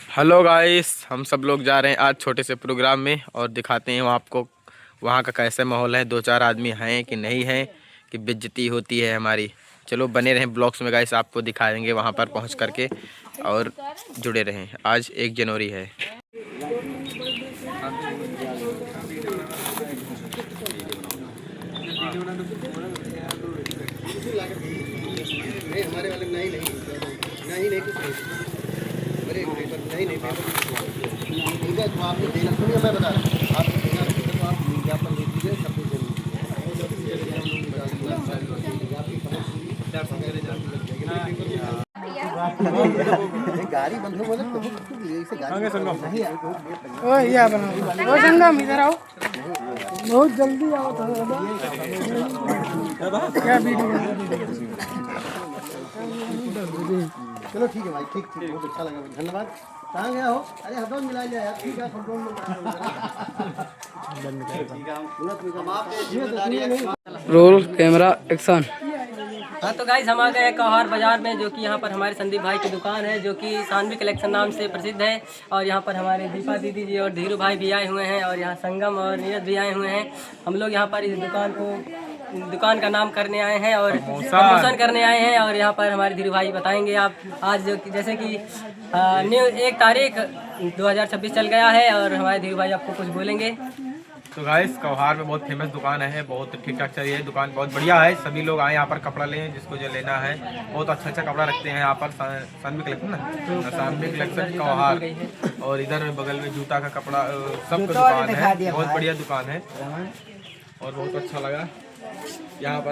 Hello guys, हम सब लोग जा रहे हैं आज छोटे से प्रोग्राम में और दिखाते हैं आपको वहाँ का कैसे माहौल है। 2-4 आदमी हैं कि नहीं हैं कि बेइज्जती होती है हमारी। चलो बने रहें ब्लॉग्स में गाइस, आपको दिखाएंगे वहाँ पर पहुँच करके और जुड़े रहें। आज 1 जनवरी है। हमारे वाले नहीं कुछ नहीं पेपर तो आपने देना सुनिए, मैं बता रहा हूँ आपको देना तो आप विज्ञापन दे दीजिए। सब कुछ गाड़ी बंद हो बोले संगम इधर आओ, बहुत जल्दी आओ क्या वीडियो। चलो ठीक है भाई, ठीक बहुत अच्छा लगा, धन्यवाद। कहाँ गया हो? अरे हदों मिला लिया यार, ठीक है रोल कैमरा एक्शन। हाँ तो गाइस हम आ गए हैं कौहार बाजार में, जो कि यहाँ पर हमारे संदीप भाई की दुकान है, जो कि सानवी कलेक्शन नाम से प्रसिद्ध है। और यहाँ पर हमारे दीपा दीदी जी और धीरू भाई भी आए हुए हैं, और यहाँ संगम और नीरज भी आए हुए हैं। हम लोग यहाँ पर इस दुकान का नाम करने आए हैं और प्रमोशन करने आए हैं। और यहाँ पर हमारे धीरू भाई बताएंगे आप आज जो कि जैसे कि 1 तारीख 2026 चल गया है, और हमारे धीरू भाई आपको कुछ बोलेंगे। तो गाइस कौहार में बहुत फेमस दुकान है, बहुत ठीक ठाक चल रही है दुकान, बहुत बढ़िया है। सभी लोग आए यहाँ पर कपड़ा लें जिसको जो लेना है। बहुत अच्छा कपड़ा रखते हैं यहाँ पर सानवी कलेक्शन ना, सानवी कलेक्शन कौहार। और इधर बगल में जूता का कपड़ा सब दुकान है, बहुत बढ़िया दुकान है और बहुत अच्छा लगा यहाँ पर।